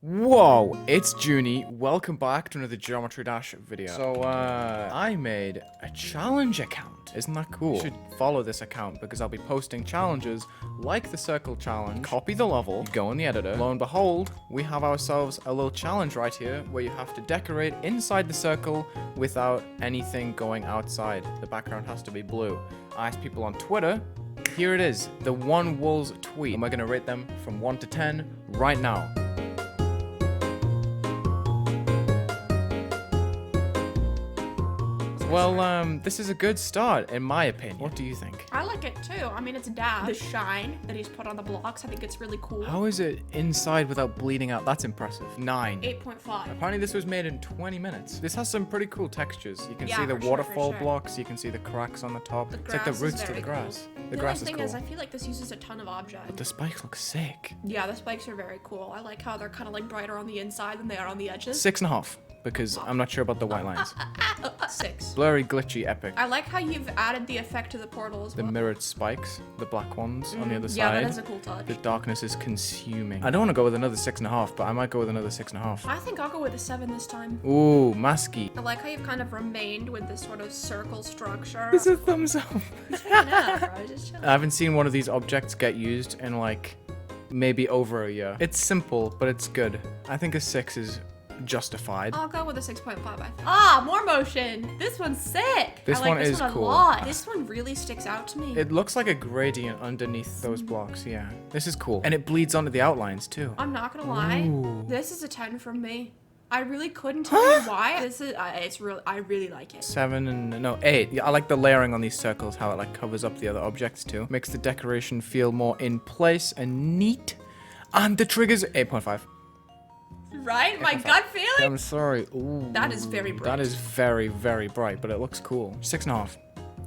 Whoa, it's Junie. Welcome back to another Geometry Dash video. So, I made a challenge account. Isn't that cool? You should follow this account because I'll be posting challenges like the circle challenge. Copy the level, you go in the editor. Lo and behold, we have ourselves a little challenge right here where you have to decorate inside the circle without anything going outside. The background has to be blue. I asked people on Twitter. Here it is, the one Wulzy tweet. And we're gonna rate them from 1 to 10 right now. Well, this is a good start, in my opinion. What do you think? I like it too. I mean, it's a dab. The shine that he's put on the blocks, I think it's really cool. How is it inside without bleeding out? That's impressive. 9. 8.5. Apparently this was made in 20 minutes. This has some pretty cool textures. You can Yeah, see the for sure, waterfall for sure. blocks, you can see the cracks on the top. It's like the grass is roots to the very grass. cool. The The grass only is thing cool. is, I feel like this uses a ton of object. The spikes look sick. Yeah, the spikes are very cool. I like how they're kind of like brighter on the inside than they are on the edges. 6.5, because I'm not sure about the white lines. 6. Blurry, glitchy, epic. I like how you've added the effect to the portal as The well. mirrored spikes, the black ones on the other Yeah, side. that is a cool touch. The darkness is consuming. I don't want to go with another 6.5, but I might go with another 6.5. I think I'll go with a 7 this time. Ooh, masky. I like how you've kind of remained with this sort of circle structure. It's a thumbs up. I know, bro. Just chill. I haven't seen one of these objects get used in like maybe over a year. It's simple, but it's good. I think a 6 is justified. I'll go with a 6.5. Ah, more motion. This one's sick. This I like one this is one a cool. lot. This one really sticks out to me. It looks like a gradient underneath those blocks, yeah. This is cool. And it bleeds onto the outlines too. I'm not gonna lie. Ooh. This is a 10 from me. I really couldn't tell you why. This is. It's real. I really like it. 7 and no 8. Yeah, I like the layering on these circles, how it like covers up the other objects too. Makes the decoration feel more in place and neat. And the triggers 8.5. Right? My gut feeling. I'm sorry. Ooh. That is very bright. That is very, very bright, but it looks cool. 6.5.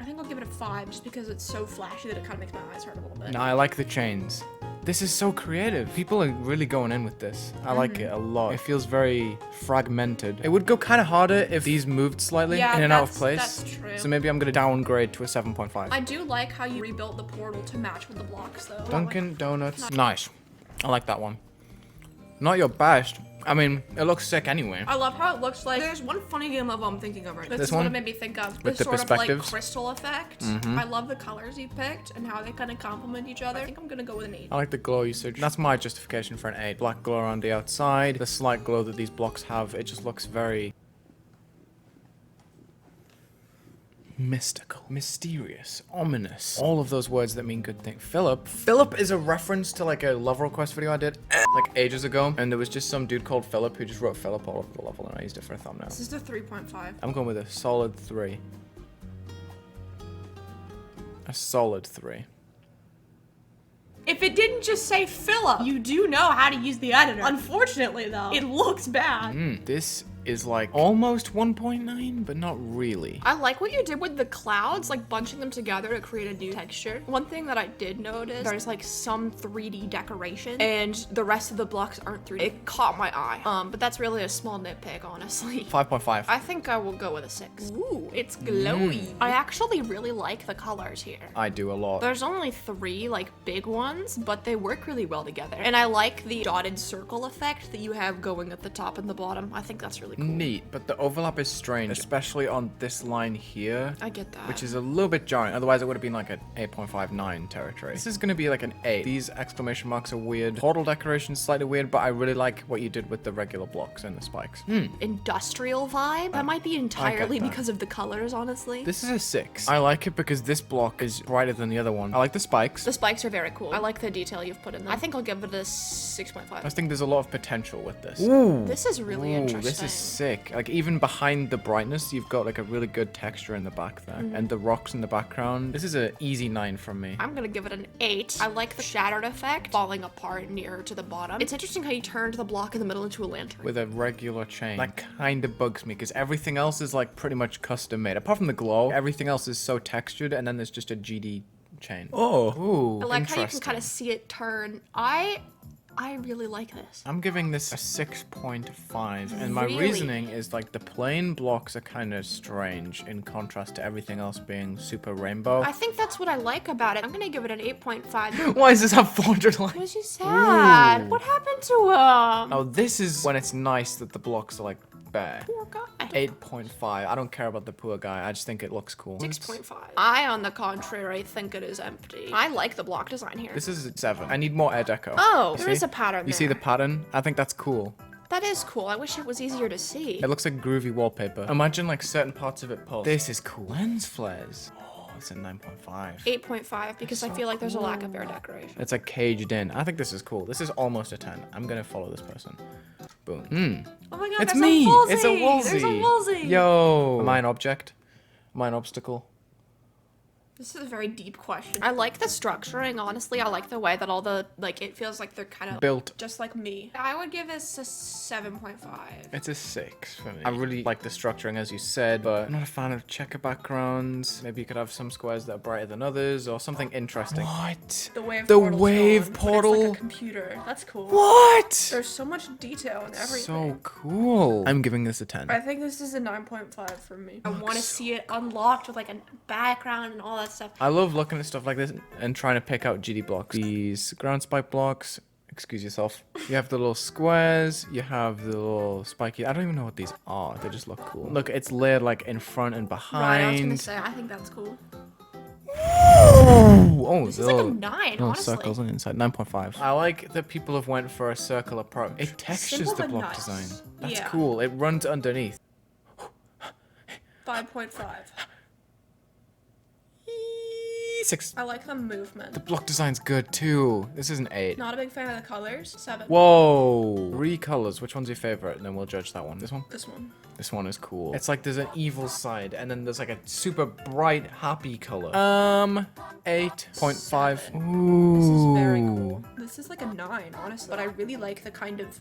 I think I'll give it a 5 just because it's so flashy that it kind of makes my eyes hurt a little bit. No, I like the chains. This is so creative. People are really going in with this. I like it a lot. It feels very fragmented. It would go kind of harder if these moved slightly Yeah, in and out of that's- place. that's true. So maybe I'm gonna downgrade to a 7.5. I do like how you rebuilt the portal to match with the blocks though. Dunkin' Donuts. Nice. I like that one. Not your best. I mean, it looks sick anyway. I love how it looks like. There's one funny game level I'm thinking of right now. This is what one? it made me think of. With This the sort of like perspectives? crystal effect. I love the colors you picked and how they kind of complement each other. I think I'm gonna go with an 8. I like the glow usage. That's my justification for an 8. Black glow around the outside. The slight glow that these blocks have, it just looks very mystical, mysterious, ominous. All of those words that mean good things. Philip is a reference to like a love request video I did like ages ago, and there was just some dude called Philip who just wrote Philip all over the level, and I used it for a thumbnail. This is the 3.5. I'm going with a solid 3. A solid 3. If it didn't just say Philip, you do know how to use the editor. Unfortunately though, it looks bad. This is like almost 1.9, but not really. I like what you did with the clouds, like bunching them together to create a new texture. One thing that I did notice, there's like some 3D decoration and the rest of the blocks aren't 3D. It caught my eye. But that's really a small nitpick, honestly. 5.5. I think I will go with a 6. Ooh, it's glowy. I actually really like the colors here. I do a lot. There's only 3 like big ones, but they work really well together. And I like the dotted circle effect that you have going at the top and the bottom. I think that's really cool. Neat, but the overlap is strange, especially on this line here. I get that. Which is a little bit jarring, otherwise it would have been like an 8.59 territory. This is gonna be like an 8. These exclamation marks are weird. Portal decoration's slightly weird, but I really like what you did with the regular blocks and the spikes. Industrial vibe. That might be entirely that. because of the colors, honestly. This is a 6. I like it because this block is brighter than the other one. I like the spikes. The spikes are very cool. I like the detail you've put in them. I think I'll give it a 6.5. I think there's a lot of potential with this. This is really interesting. This is sick. Like even behind the brightness, you've got like a really good texture in the back there. And the rocks in the background. This is an easy 9 from me. I'm gonna give it an 8. I like the shattered effect, falling apart nearer to the bottom. It's interesting how you turned the block in the middle into a lantern. With a regular chain. That kind of bugs me because everything else is like pretty much custom made. Apart from the glow, everything else is so textured and then there's just a GD chain. Oh, ooh, I like how you can kind of see it turn. I really like this. I'm giving this a 6.5, and my Really? reasoning is like the plain blocks are kind of strange in contrast to everything else being super rainbow. I think that's what I like about it. I'm gonna give it an 8.5. Why does this have 400 likes? Was he sad? Ooh. What happened to him? Oh, this is when it's nice that the blocks are like bare. Poor guy. 8.5. I don't care about the poor guy. I just think it looks cool. 6.5. I, on the contrary, think it is empty. I like the block design here. This is a 7. I need more air deco. Oh, You there is see? a pattern You see the pattern? I think that's cool. That is cool. I wish it was easier to see. It looks like groovy wallpaper. Imagine like certain parts of it pulse. This is cool. Lens flares. Oh, it's a 9.5. 8.5 because I feel like there's a lack of air decoration. It's like caged in. I think this is cool. This is almost a 10. I'm gonna follow this person. Boom. Oh my god, It's there's me! a Wulzy! It's a Wulzy! There's a Wulzy! Yo! Am I an object? Am I an obstacle? This is a very deep question. I like the structuring, honestly. I like the way that all the, like, it feels like they're kind of Built. just like me. I would give this a 7.5. It's a 6 for me. I really like the structuring, as you said, but I'm not a fan of checker backgrounds. Maybe you could have some squares that are brighter than others, or something interesting. What? The wave The portal's wave gone, but portal? it's like a computer. That's cool. What? There's so much detail in everything. So cool. I'm giving this a 10. I think this is a 9.5 for me. I want to see it unlocked with like a background and all that stuff. I love looking at stuff like this and trying to pick out GD blocks. These ground spike blocks, excuse yourself. You have the little squares, you have the little spiky, I don't even know what these are, they just look cool. Look, it's layered like in front and behind. Right, I was gonna say, I think that's cool. Oh, This is like a 9, little honestly. circles on the inside, 9.5. I like that people have went for a circle approach. It textures Simple the but block nice. design. That's Yeah. cool. It runs underneath. 5.5. 6. I like the movement. The block design's good too. This is an 8. Not a big fan of the colors. 7. Whoa! 3 colors. Which one's your favorite? And then we'll judge that one. This one? This one. This one is cool. It's like there's an evil side, and then there's like a super bright, happy color. 8.5. Ooh. This is very cool. This is like a 9, honestly. But I really like the kind of...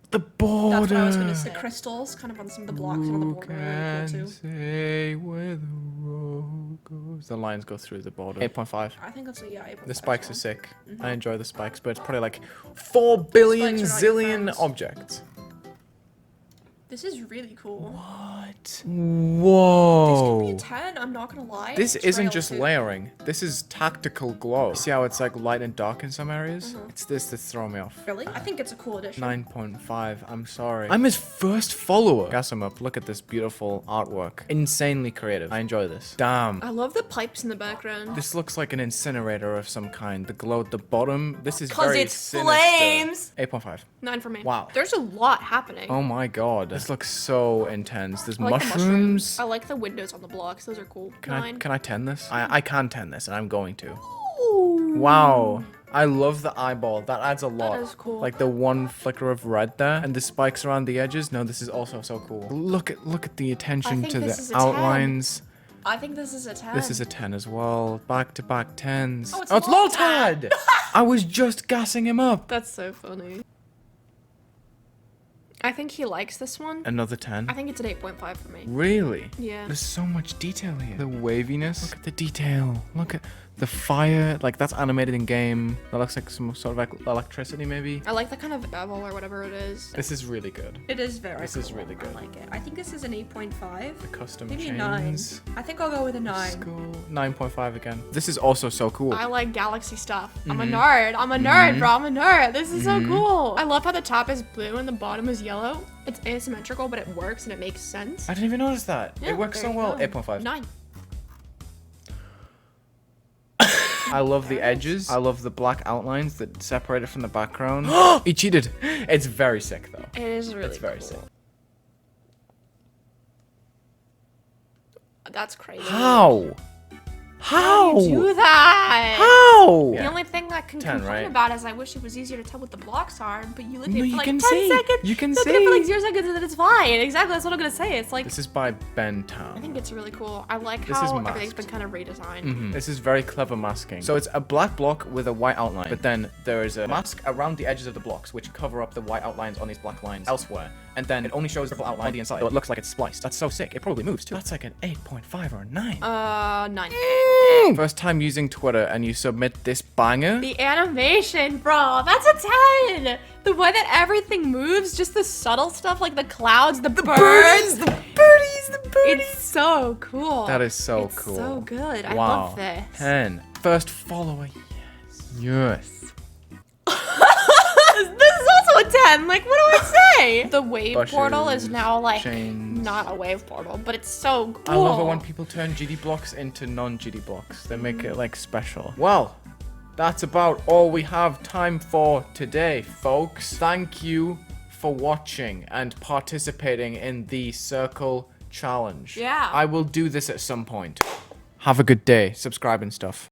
The border. That's what I was gonna say. The crystals kind of on some of the blocks and on the Who border are really can cool too. say where the road goes? The lines go through the border. 8.5. I think that's, yeah, 8.5. The spikes are sick. I enjoy the spikes, but it's probably like 4 billion Spikes are not your zillion friends. objects. This is really cool. What? This Whoa. could be a 10, I'm not gonna lie. This isn't Trail just too. layering. This is tactical glow. See how it's like light and dark in some areas? It's this that's throwing me off. Really? I think it's a cool addition. 9.5. I'm sorry. I'm his first follower. Gas him up. Look at this beautiful artwork. Insanely creative. I enjoy this. Damn. I love the pipes in the background. This looks like an incinerator of some kind. The glow at the bottom. This is 'Cause very it's sinister. flames. 8.5. 9 for me. Wow. There's a lot happening. Oh my god. This looks so intense. There's I like the mushrooms. I like the windows on the blocks. Those are cool. Can I 9. can I 10 this? I can 10 this, and I'm going to. Wow. I love the eyeball. That adds a lot. is cool. Like the one flicker of red there, and the spikes around the edges. No, this is also so cool. Look at the attention think to this the is a 10. outlines. I think this is a 10. This is a 10 as well. Back to back 10s. Oh, it's Loltad! I was just gassing him up. That's so funny. I think he likes this one. Another 10. I think it's an 8.5 for me. Really? Yeah. There's so much detail here. The waviness. Look at the detail. Look at the fire. Like, that's animated in game. That looks like some sort of like electricity, maybe. I like the kind of bevel or whatever it is. This is really good. It is very This is really good. I like it. I think this is an 8.5. The custom Maybe chains. a 9. I think I'll go with a 9. Let's go 9.5 again. This is also so cool. I like galaxy stuff. I'm a Mm-hmm. nerd. I'm a nerd, bro. I'm a nerd. This is so cool. I love how the top is blue and the bottom is yellow. It's asymmetrical, but it works and it makes sense. I didn't even notice that. Yeah, It works there so you well. go. 8.5. 9. I love the edges. I love the black outlines that separate it from the background. He cheated. It's very sick though. It is really It's very cool. sick. That's crazy. How? How? You do that? How? The only thing I can 10, complain right? about is I wish it was easier to tell what the blocks are, but you look at No, it you for like can 10 see. seconds. You can look at it for like see. 0 seconds and then it's fine. Exactly, that's what I'm gonna say. It's like, This is by Ben I Town. think it's really cool. I like This is how everything's masked. been kind of redesigned. This is very clever masking. So it's a black block with a white outline, but then there is a mask around the edges of the blocks which cover up the white outlines on these black lines elsewhere. And then it only shows the purple outline on the inside, so it looks like it's spliced. That's so sick. It probably moves too. That's like an 8.5 or a 9. 9. First time using Twitter and you submit this banger. The animation, bro, that's a 10. The way that everything moves, just the subtle stuff like the clouds, the birds. The birdies. It's so cool. That is so it's cool. so good. I Wow. love this. 10. First follower. Yes. This is also a 10. Like, what do I say? The wave Bushes, portal is now like chains. not a wave portal, but it's so cool. I love it when people turn GD blocks into non-GD blocks. They make it like special. Well, that's about all we have time for today, folks. Thank you for watching and participating in the circle challenge. Yeah. I will do this at some point. Have a good day. Subscribe and stuff.